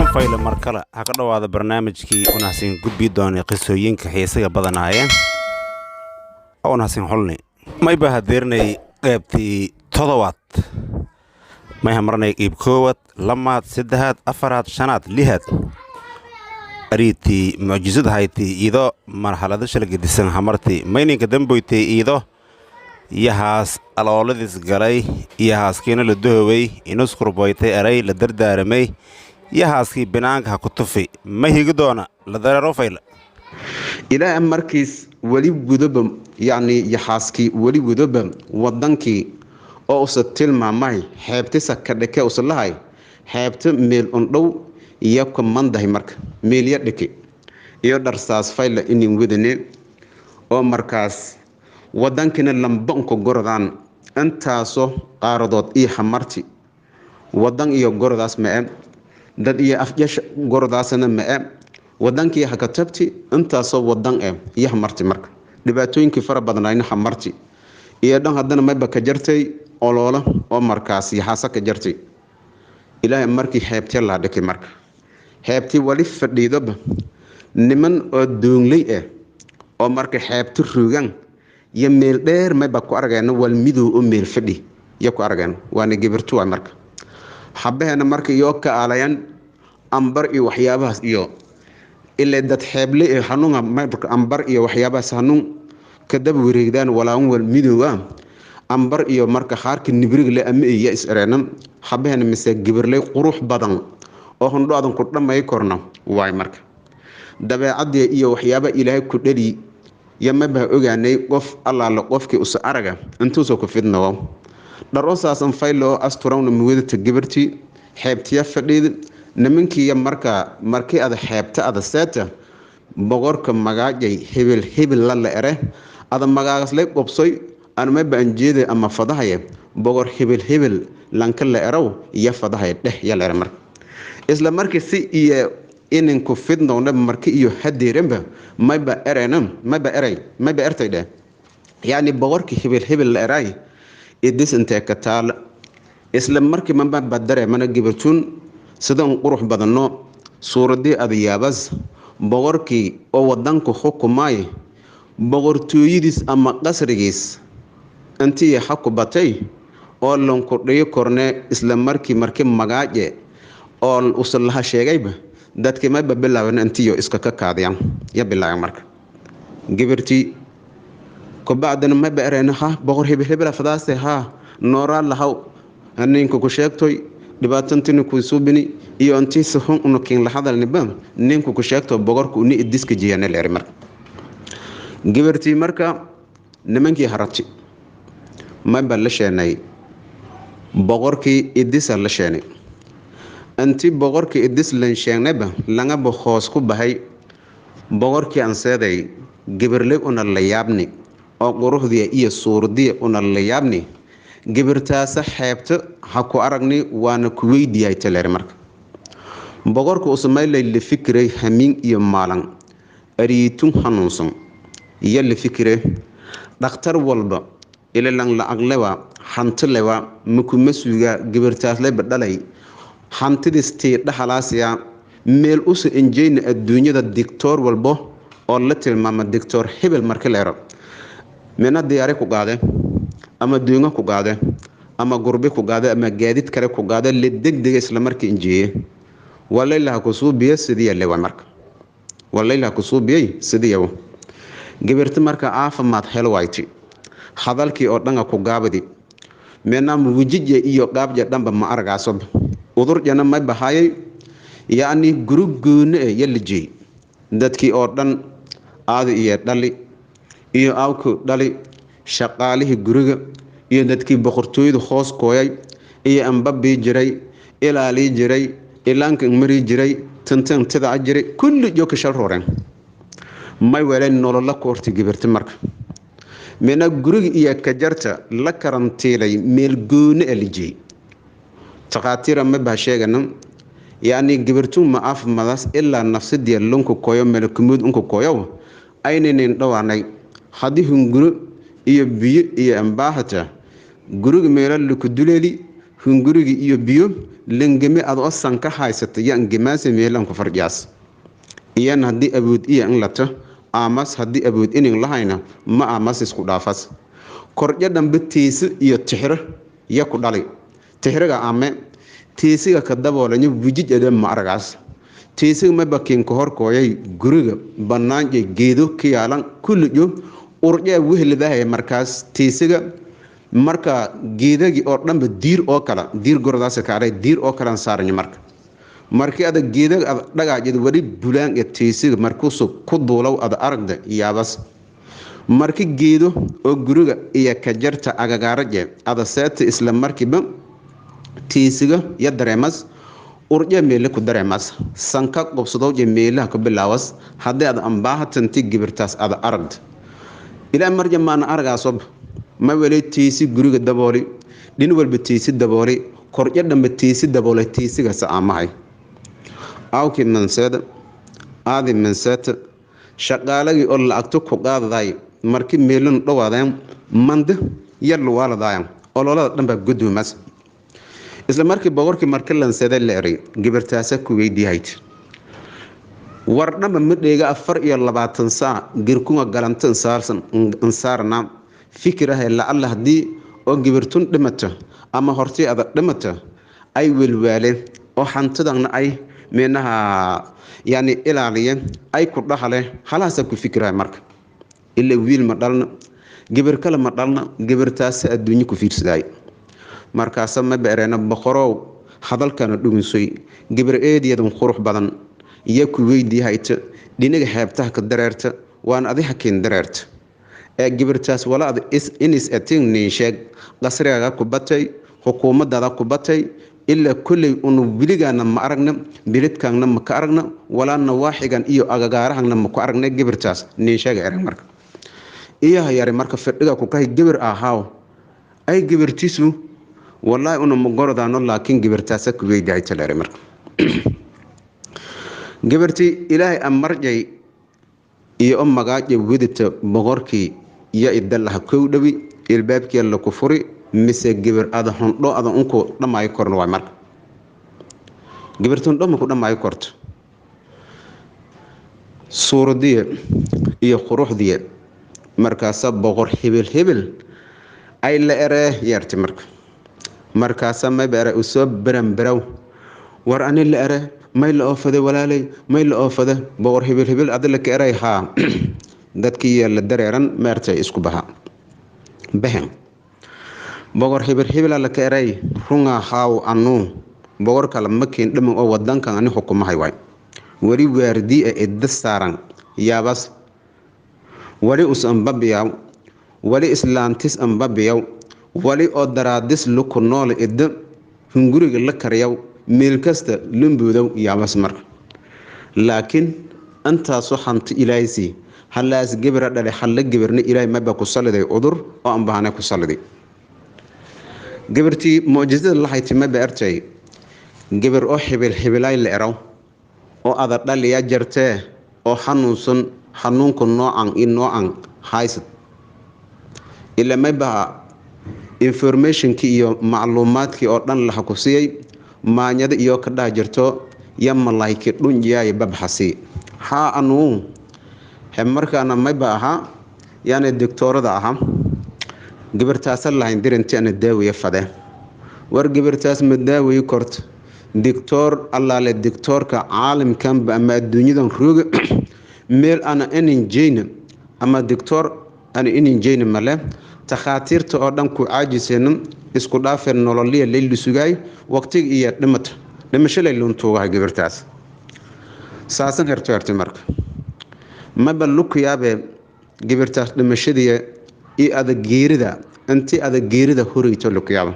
kulan fayla markale ha ka dhawaada barnaamijkii unahsin gudbi doonay qisooyinka xiisaga badanaayeen unahsin xulni may baa hadeernay qaybtii todobaad may hamarnay iib koowad lamaad saddexaad afaraad shanaad lihaad ariitii mucjisad haytii iido marxalado shalgadisan hamartii mayninka damboytay iido yahaas alooladiis galay iyahaaskiina la dohoway inuskurboytay eray la dardaaramay yahaaskii binaanka ha ku tufi ma higi doona la dareero fayla ilaa markiis wali gudoba yaxaaskii wali gudoba wadankii oo usa tilmaamay xeebtisa ka dhake usalahay xeebta meel undhow iyo ka mandahay marka meel ya dhake iyo dharsaas fayla inin wadane oo markaas wadankiina lambanka gorodaan intaasoo qaaradood iyo hamarti wadan iyo gorodaas ma-e dad iyo afyash gorodaasna ma-e wadankii haka tabti intaasoo wadan iyo hamarti marka dhibaatooyinkii fara badnaayna hamarti iyo dhan haddana mayba ka jartay oloola oo markaas yaxaasa ka jartay ilaahay markii xeebtee laa dhakay marka xeebtii wali fadhiidoba niman oo doongley oo marka xeebta ruugan iyo meel dheer mayba ku aragayna wal midow oo meel fadhi iyo ku aragayna waana gibirtuwa marka xabaheena marka iyo ka aalayan ambar iyo waxyaabahaas iyo ilaa dad xeeble hanuunga mayba ambar iyo waxyaabahaas hanuun ka dab wareegdaan walaan wal midow ambar iyo marka xaarka nibriga la ama iyo is-areena xabaheena mise gibirley qurux badan oo hundho adan ku dhamay korna waay marka dabeecadii iyo waxyaaba ilaahay ku dhali yamaba ogaanay qof allaala qofkii us araga intuusoo ku fidnawo dharosaasan faylo asturawna muwadata gibirtii xeebtiya fadhiid nimankiiya markii ada xeebta ada seeta boqorka magaajay hebel la ere ada magaaslay qobsoy anmaba anjeeda ama fadahaye boqor hebel lanka la erow iyo fadahaye dheh ya la ere marka isla markii si iyo ininku fidnowna markii iyo hadeeranba mayba ertay dheh yani boqorkii hebel la eray idis intee ka taal isla markii maba dareemana gibirtuun sidan qurux badano suuradii adayaabas boqorkii oo wadanku xukumaay boqortooyadiis ama qasrigiis intii xaku batay oo lanku dhiyo korne isla markii magaaje oo usalaha sheegayba dadkii mayba bilaaban intiyo iska ka kaadiyaan ya bilaaban marka gibirtii kubacdana mayba ereyna boqor hebel fadaase nooraa lahaw ninka ku sheegtoy dhibaatantini ku suubini iyo intii sahun unukin la hadalniba ninka ku sheegto boqorku uni idiska jiyana leer marka gibirtii marka nimankii harati mayba la sheenay boqorkii idisa la sheenay anti boqorkii idis lan sheegnayba langaba hoos ku bahay boqorkii aan seeday gibirley una la yaabni oo quruxdii iyo suuradii una la yaabni gibirtaasa xeebta ha ku aragni waana ku weydiiyay taleer marka boqorku usmaylay la fikiray hamiin iyo maalan ariitun hanuunsan iyo la fikire dhakhtar walba ilalan la aqlewa hantilewa mukumasuga gibirtaas lay badalay hantidistii dhaxalaasiya meel usa injeyna adduunyada dictor walbo oo la tilmaama dictor hebel marka leero meena diyaari ku qaade ama duunga ku qaade ama gurbi ku qaade ama gaadid kale ku qaade la degdeg isla markii injeeye walaylaha ku suubiye sidii leewa marka walaylaha ku suubiyay sidii gibirta marka caafimaad helwayti hadalkii oo dhanka ku gaabadi meena wujije iyo qaabja dhanba ma argaaso udur jana may bahayay yani gurugoone yalijay dadkii oo dhan aad iyo dhali iyo awku dhali shaqaalihii guriga iyo dadkii boqortooyada hoos kooyay iyo ambabi jiray ilaali jiray ilaanka mari jiray tantida jiray kulli joog shal rooreen may weeleen nolol ku horti gibirti marka meena guriga iyo ka jarta la karantiilay meel goone alijay taqaatira ma baa sheegana yani gibirtu ma afmadas ilaa nafsadii lunku koyo melkumud unku koyo aynayn dhawaanay hadii hunguru iyo biyo iyo ambaahata guriga meelal ku duleeli hunguriga iyo biyo langami ad oo sanka haysata ya angamaasa meelan ku farjaas iyan haddii awood iyo in lato amas haddii awood inin lahayna ma amas isku dhaafas korjo dhanbe tiisi iyo tixiro ya ku dhali tixiriga ame tiisiga ka daboolanyo wujij adeen ma aragaas tiisiga ma bakiin ka horkooyay guriga bannaanjay geedo ka yaalan kullijo urjaa wehlidahay markaas tiisiga marka geedagi oo dhanba diir oo kala diir gordaas ka aray diir oo kala saarnay markii ada geedaga ad dhagaajid wali bulaan ee tiisiga markuusu ku duulow ad aragda yaabas markii geedo oo guriga iyo ka jarta agagaaraje ada seeta isla markiiba tiisiga ya dareemas urje meele ku dareemas sanka qobsado je meelaha ka bilaawas haddii ad ambaahatanti gibirtaas ad aragda ilaa marja maana aragaasob ma wali tiisi guriga dabooli dhin walba tiisi dabooli korjo dhanba tiisi daboolay tiisiga saamahay awki manseeda aadi manseeta shaqaalagii oo lacagto ku qaadaday markii meelun dhawaadeen mande yar luwaaladaayaan ololada dhanba guduumas isla markii boqorkii marka lanseeda la eray gibirtaasa ku weydiihayd war dhanba midheega 24 saac girkunga galanta insaarna fikiraha lacalla haddii oo gibirtun dhimato ama hortii ada dhimato ay welwaaleen oo hantidana ay meenaha yani ilaaliye ay ku dhaxale halaasa ku fikirahay marka illa wiil ma dhalna gibir kale ma dhalna gibirtaas adduunyo ku fiirsaday markaas ma beereena boqorow hadalkana dhumisoy gibir eediyadan qurux badan iyo ku weydiihayta dhinaga xeebtaha ka dareerta waan adiga keen dareerta ee gibirtaas walaad is atin nin sheeg qasriga ku batay hukuumadda ku batay illa kulli unu biligaana ma aragna bilidkaana ma ka aragna walaana waaxigan iyo agagaarahana ma ku aragna gibirtaas nin sheeg erag marka iyo yari marka fadhiga ku kahay gibir ahaaw ay gibirtiisu wallahi unu ma gordaano laakiin gibirtaas ku weydiiyay talare marka gibirti ilaahay amarjay iyo magaaje widita boqorkii ya idalaha kow dhawi ilbaabkii la ku furi mise gibir ada hondo ada unku dhamay korno way marka gibirtun dhama ku dhamay korto suuradiye iyo quruxdiye markaas boqor hebel ay la ere yarti markaas ma beere usoo baranbaraw war ani la ere may la oofade walaalay may la oofade boqor hebel adala ka eray ha dadkii la dareeran meertay isku bahan boqor hebel la ka eray runga haaw anu boqor kala makin dhaman oo wadankan ani xukumahay way wari waardi ee dasaran yaabas wali usan babiyaw wali islaantis an babiyaw wali oo daraadis lu ku nool idda hunguriga la kariyaw meel kasta lumbuudow yaabas marka laakiin antaasu hanti ilaahaysi halaas gibra dhale halla gibirna ilaahay maba ku saliday udur oo aan baahna ku saliday gibirtii muujizada la haytay maba artay gibir oo hebelay la eraw oo ada dhaliya jartee oo xanuunku noocan haysad ila maba informationki iyo macluumaadkii oo dhan la ku siiyay maanyada iyo ka dhaajirto ya malaayki dhunjiyaay babxasi ha anu markaana maba aha yani doctorada aha gibirtaas lahayn dirintii ana daawiye fade war gibirtaas ma daawiye kort doctor allaale doctorka caalamkan ba ama adduunyadan rooga meel ana injeyna ama doctor ana injeyna male takhaatiirta oo dhan ku caajiseen isku dhaafeen nololiya leeyli sugay waqtiga iyo dhimasho leeyluun tuugahay gibirtaas saasan herto marka maba luku yaabe gibirtaas dhimashadii iyo geerida intii geerida horeyto luku yaaba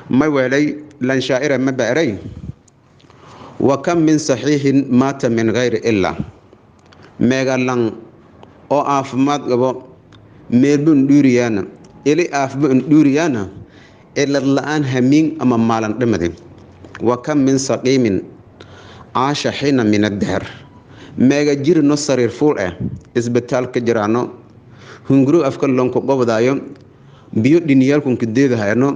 ma weelay lan shaa'ira ma baaray wa kam min sahihin mata min ghayri illa megalan oo caafimaad qabo meelbun dhuriyana ili afbun dhuriyana ila la'aan hamiin ama maalan dhimadin wa kam min saqimin aasha hina min ad-dahr mega jirno sariir fuul isbitaal ka jiraano hunguru afka lonko qobdaayo biyo dhiniyalku kideeda hayno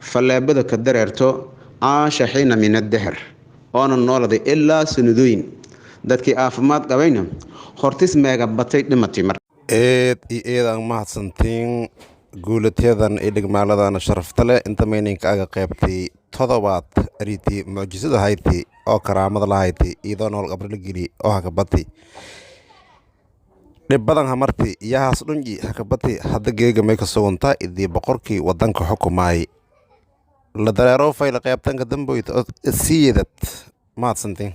faleebada ka dareerto caasha xiina min addahr oona nooladay ilaa sanadooyin dadkii caafimaad qabayna hortis meega batay dhimatay mar eed iyo eedaan mahadsantiin guulatyadan iyo dhigmaaladana sharafta leh inta mayninka aga qaybtay todobaad aritii mucjisada hayti oo karaamada lahayti iyadoo nool qabri la geli oo hakabati dhib badan hamarti iyahaas dhunji hakabati hadda geega may ka suguntaa idii boqorkii wadanka xukumaay la dareero fayla qaybtanka damboyta sii yedad mahadsantiin